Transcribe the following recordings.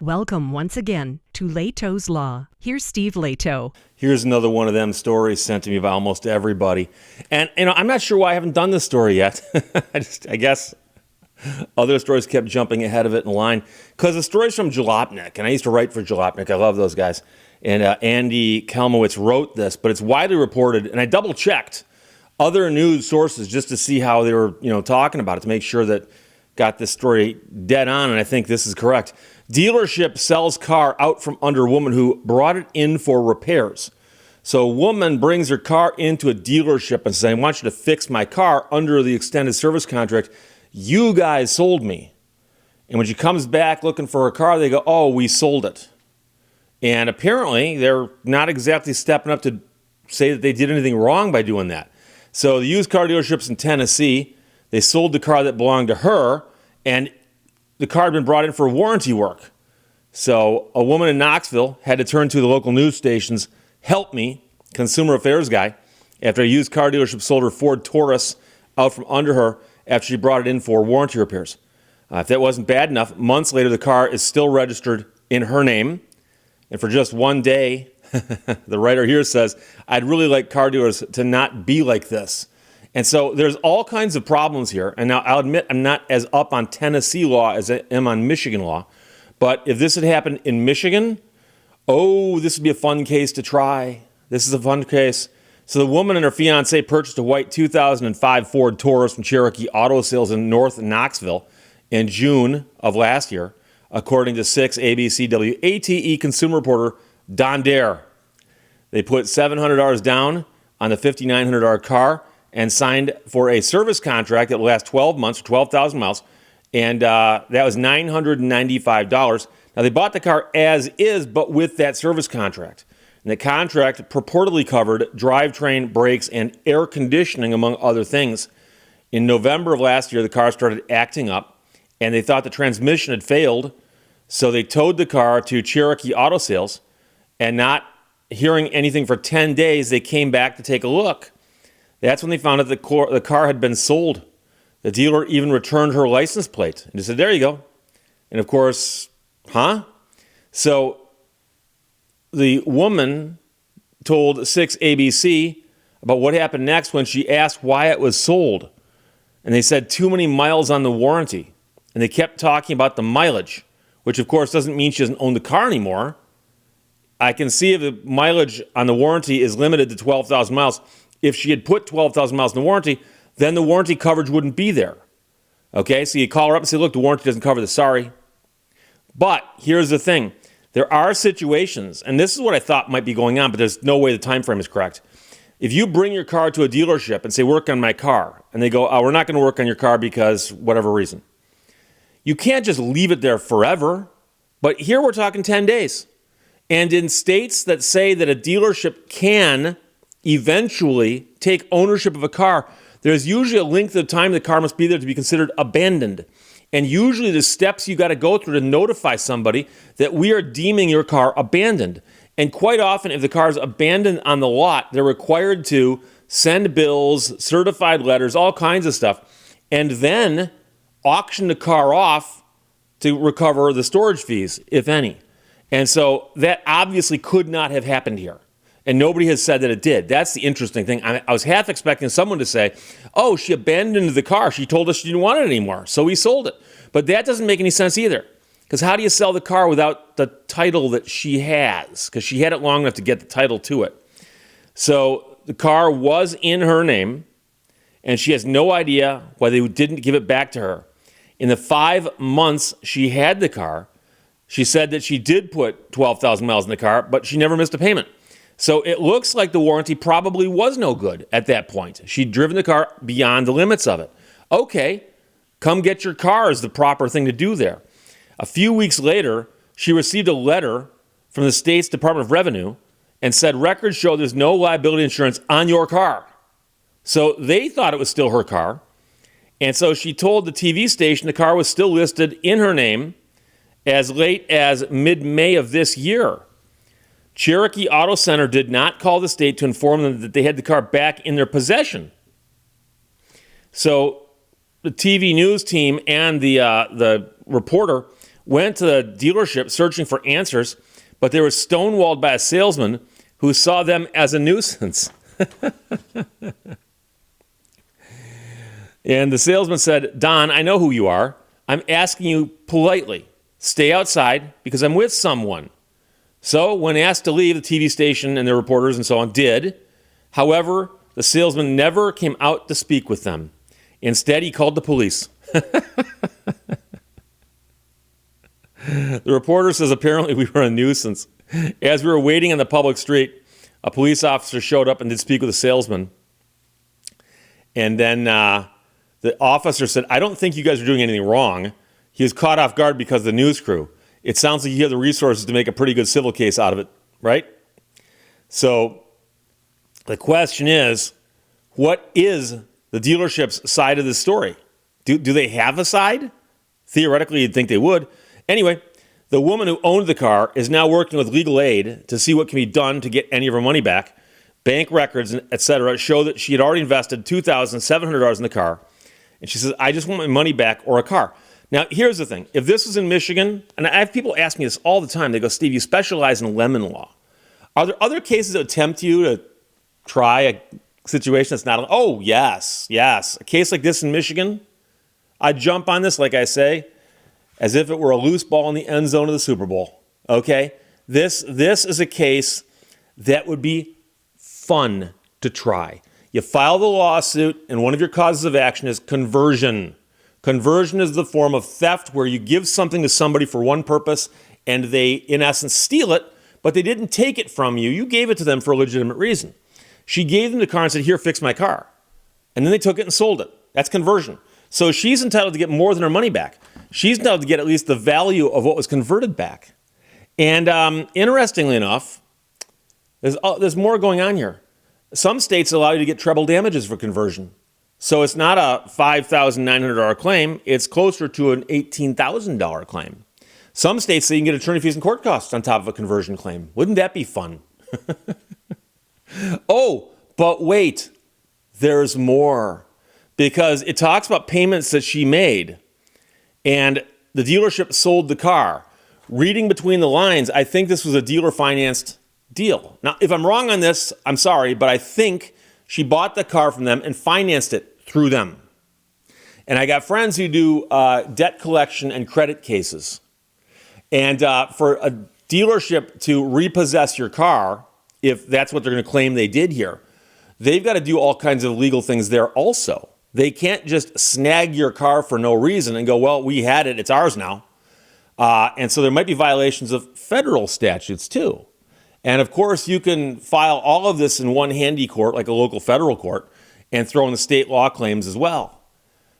Welcome once again to Lehto's Law. Here's Steve Lehto. Here's another one of them stories sent to me by almost everybody. And, I'm not sure why I haven't done this story yet. I guess other stories kept jumping ahead of it in line. Because the story's from Jalopnik, and I used to write for Jalopnik. I love those guys. And Andy Kelmowitz wrote this, but it's widely reported, and I double-checked other news sources just to see how they were, talking about it, to make sure that got this story dead on, and I think this is correct. Dealership sells car out from under woman who brought it in for repairs. So a woman brings her car into a dealership and says, I want you to fix my car under the extended service contract. You guys sold me. And when she comes back looking for her car, they go, oh, we sold it. And apparently they're not exactly stepping up to say that they did anything wrong by doing that. So the used car dealerships in Tennessee, they sold the car that belonged to her, and the car had been brought in for warranty work. So a woman in Knoxville had to turn to the local news station's Help Me consumer affairs guy after a used car dealership sold her Ford Taurus out from under her after she brought it in for warranty repairs. If that wasn't bad enough, months later the car is still registered in her name. And for just one day, the writer here says, I'd really like car dealers to not be like this. And so there's all kinds of problems here. And now I'll admit I'm not as up on Tennessee law as I am on Michigan law. But if this had happened in Michigan, this would be a fun case to try. This is a fun case. So the woman and her fiance purchased a white 2005 Ford Taurus from Cherokee Auto Sales in North Knoxville in June of last year, according to 6 ABC WATE consumer reporter Don Dare. They put $700 down on the $5,900 car and signed for a service contract that will last 12 months, 12,000 miles, and that was $995. Now, they bought the car as is, but with that service contract. And the contract purportedly covered drivetrain, brakes, and air conditioning, among other things. In November of last year, the car started acting up, and they thought the transmission had failed, so they towed the car to Cherokee Auto Sales, and not hearing anything for 10 days, they came back to take a look. That's when they found out the car had been sold. The dealer even returned her license plate. And they said, there you go. And of course, So the woman told 6 ABC about what happened next when she asked why it was sold. And they said too many miles on the warranty. And they kept talking about the mileage, which of course doesn't mean she doesn't own the car anymore. I can see if the mileage on the warranty is limited to 12,000 miles. If she had put 12,000 miles in the warranty, then the warranty coverage wouldn't be there. Okay, so you call her up and say, look, the warranty doesn't cover this, sorry. But here's the thing. There are situations, and this is what I thought might be going on, but there's no way the time frame is correct. If you bring your car to a dealership and say, work on my car, and they go, we're not going to work on your car because whatever reason. You can't just leave it there forever. But here we're talking 10 days. And in states that say that a dealership can eventually take ownership of a car, there's usually a length of time the car must be there to be considered abandoned. And usually the steps you got to go through to notify somebody that we are deeming your car abandoned. And quite often, if the car is abandoned on the lot, they're required to send bills, certified letters, all kinds of stuff, and then auction the car off to recover the storage fees, if any. And so that obviously could not have happened here. And nobody has said that it did. That's the interesting thing. I was half expecting someone to say, she abandoned the car. She told us she didn't want it anymore, so we sold it. But that doesn't make any sense either. Because how do you sell the car without the title that she has? Because she had it long enough to get the title to it. So the car was in her name, and she has no idea why they didn't give it back to her. In the 5 months she had the car, she said that she did put 12,000 miles in the car, but she never missed a payment. So it looks like the warranty probably was no good at that point. She'd driven the car beyond the limits of it. Okay, come get your car is the proper thing to do there. A few weeks later, she received a letter from the state's Department of Revenue and said records show there's no liability insurance on your car. So they thought it was still her car. And so she told the TV station the car was still listed in her name as late as mid-May of this year. Cherokee Auto Center did not call the state to inform them that they had the car back in their possession. So the TV news team and the reporter went to the dealership searching for answers, but they were stonewalled by a salesman who saw them as a nuisance. And the salesman said, "Don, I know who you are. I'm asking you politely. Stay outside because I'm with someone." So when asked to leave, the TV station and their reporters and so on did. However, the salesman never came out to speak with them. Instead, he called the police. The reporter says apparently we were a nuisance. As we were waiting on the public street, a police officer showed up and did speak with the salesman. And then the officer said, "I don't think you guys are doing anything wrong." He was caught off guard because of the news crew. It sounds like you have the resources to make a pretty good civil case out of it, right? So the question is, what is the dealership's side of the story? Do they have a side? Theoretically, you'd think they would. Anyway, the woman who owned the car is now working with legal aid to see what can be done to get any of her money back. Bank records, etc., show that she had already invested $2,700 in the car. And she says, "I just want my money back or a car." Now, here's the thing. If this was in Michigan, and I have people ask me this all the time, they go, "Steve, you specialize in lemon law. Are there other cases that would tempt you to try a situation that's not?" Oh, yes. A case like this in Michigan, I'd jump on this, like I say, as if it were a loose ball in the end zone of the Super Bowl. Okay? This is a case that would be fun to try. You file the lawsuit, and one of your causes of action is conversion. Conversion is the form of theft where you give something to somebody for one purpose, and they, in essence, steal it, but they didn't take it from you. You gave it to them for a legitimate reason. She gave them the car and said, "Here, fix my car." And then they took it and sold it. That's conversion. So she's entitled to get more than her money back. She's entitled to get at least the value of what was converted back. And interestingly enough, there's more going on here. Some states allow you to get treble damages for conversion. So it's not a $5,900 claim. It's closer to an $18,000 claim. Some states say you can get attorney fees and court costs on top of a conversion claim. Wouldn't that be fun? Oh, but wait, there's more. Because it talks about payments that she made, and the dealership sold the car. Reading between the lines, I think this was a dealer-financed deal. Now, if I'm wrong on this, I'm sorry, but I think she bought the car from them and financed it through them. And I got friends who do debt collection and credit cases. And for a dealership to repossess your car, if that's what they're going to claim they did here, they've got to do all kinds of legal things there also. They can't just snag your car for no reason and go, "Well, we had it, it's ours now." And so there might be violations of federal statutes too. And of course, you can file all of this in one handy court, like a local federal court, and throw in the state law claims as well.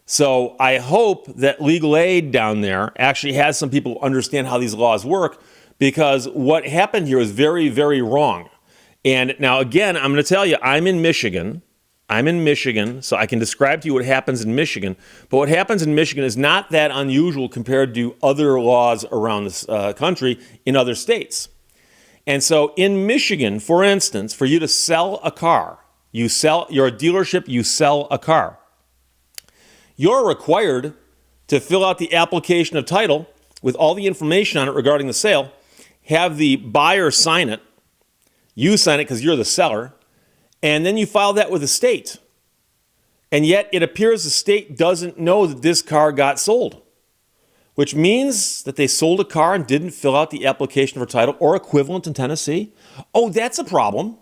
So I hope that legal aid down there actually has some people who understand how these laws work, because what happened here is very, very wrong. And now, again, I'm going to tell you, I'm in Michigan, so I can describe to you what happens in Michigan. But what happens in Michigan is not that unusual compared to other laws around this country in other states. And so in Michigan, for instance, for you to sell a car, you're a dealership, you sell a car. You're required to fill out the application of title with all the information on it regarding the sale, have the buyer sign it, you sign it because you're the seller, and then you file that with the state. And yet it appears the state doesn't know that this car got sold, which means that they sold a car and didn't fill out the application for title or equivalent in Tennessee. Oh, that's a problem.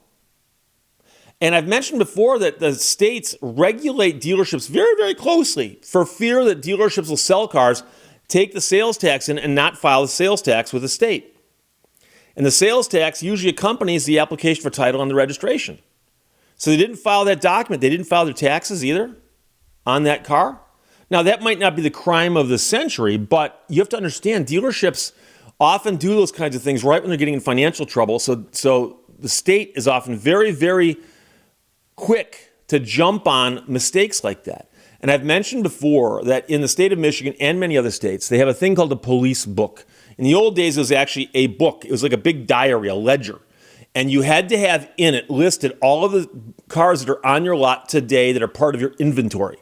And I've mentioned before that the states regulate dealerships very, very closely for fear that dealerships will sell cars, take the sales tax in, and not file the sales tax with the state. And the sales tax usually accompanies the application for title and the registration. So they didn't file that document. They didn't file their taxes either on that car. Now, that might not be the crime of the century, but you have to understand dealerships often do those kinds of things right when they're getting in financial trouble. So the state is often very, very quick to jump on mistakes like that. And I've mentioned before that in the state of Michigan and many other states, they have a thing called a police book. In the old days, it was actually a book. It was like a big diary, a ledger. And you had to have in it listed all of the cars that are on your lot today that are part of your inventory.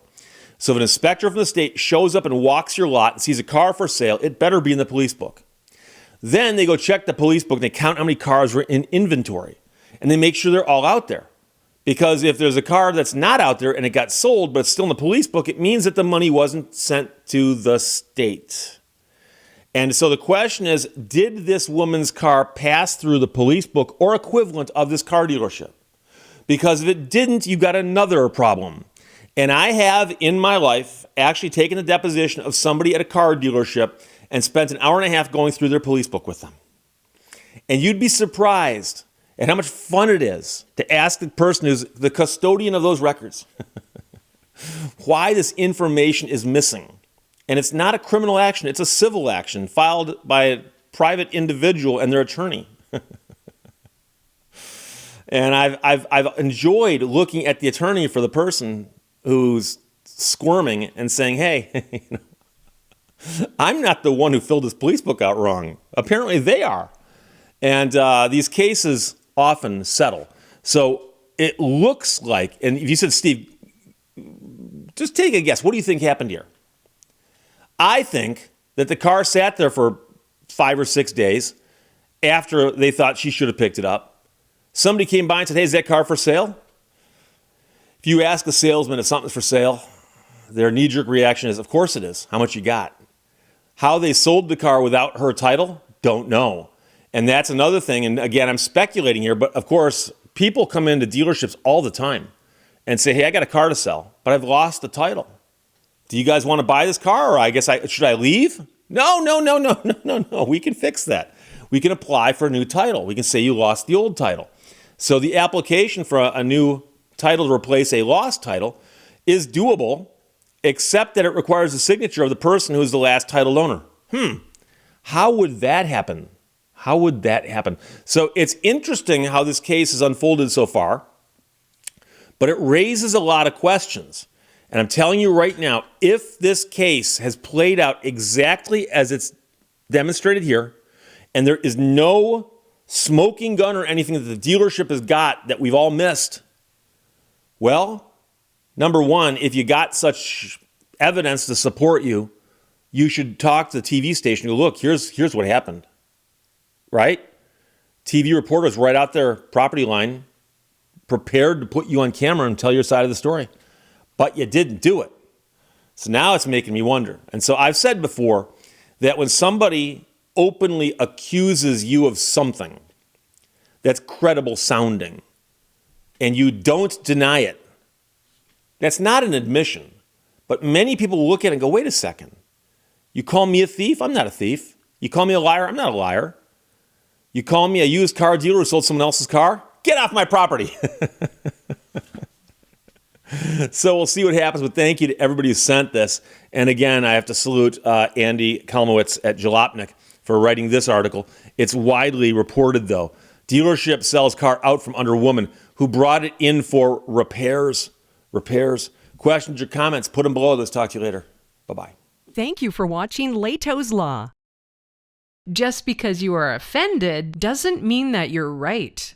So if an inspector from the state shows up and walks your lot and sees a car for sale, it better be in the police book. Then they go check the police book and they count how many cars were in inventory. And they make sure they're all out there. Because if there's a car that's not out there and it got sold, but it's still in the police book, it means that the money wasn't sent to the state. And so the question is, did this woman's car pass through the police book or equivalent of this car dealership? Because if it didn't, you've got another problem. And I have in my life actually taken a deposition of somebody at a car dealership and spent an hour and a half going through their police book with them. And you'd be surprised at how much fun it is to ask the person who's the custodian of those records why this information is missing. And it's not a criminal action, it's a civil action filed by a private individual and their attorney. And I've enjoyed looking at the attorney for the person who's squirming and saying, hey, I'm not the one who filled this police book out wrong. Apparently they are. And these cases often settle. So it looks like, and if you said, Steve, just take a guess. What do you think happened here? I think that the car sat there for 5 or 6 days after they thought she should have picked it up. Somebody came by and said, hey, is that car for sale? If you ask a salesman if something's for sale, their knee-jerk reaction is, of course it is. How much you got? How they sold the car without her title, don't know. And that's another thing. And again, I'm speculating here, but of course, people come into dealerships all the time and say, hey, I got a car to sell, but I've lost the title. Do you guys want to buy this car? Or should I leave? No. We can fix that. We can apply for a new title. We can say you lost the old title. So the application for a new title to replace a lost title is doable, except that it requires the signature of the person who's the last title owner. How would that happen? So it's interesting how this case has unfolded so far, but it raises a lot of questions. And I'm telling you right now, if this case has played out exactly as it's demonstrated here, and there is no smoking gun or anything that the dealership has got that we've all missed, well, number one, if you got such evidence to support you, you should talk to the TV station and go, look, here's what happened, right? TV reporters right out their property line, prepared to put you on camera and tell your side of the story. But you didn't do it. So now it's making me wonder. And so I've said before that when somebody openly accuses you of something that's credible sounding, and you don't deny it, that's not an admission. But many people look at it and go, wait a second. You call me a thief? I'm not a thief. You call me a liar? I'm not a liar. You call me a used car dealer who sold someone else's car? Get off my property. So we'll see what happens, but thank you to everybody who sent this. And again, I have to salute Andy Kalmowitz at Jalopnik for writing this article. It's widely reported, though. Dealership sells car out from under woman who brought it in for repairs. Questions or comments, put them below. Let's talk to you later. Bye-bye. Thank you for watching Lehto's Law. Just because you are offended doesn't mean that you're right.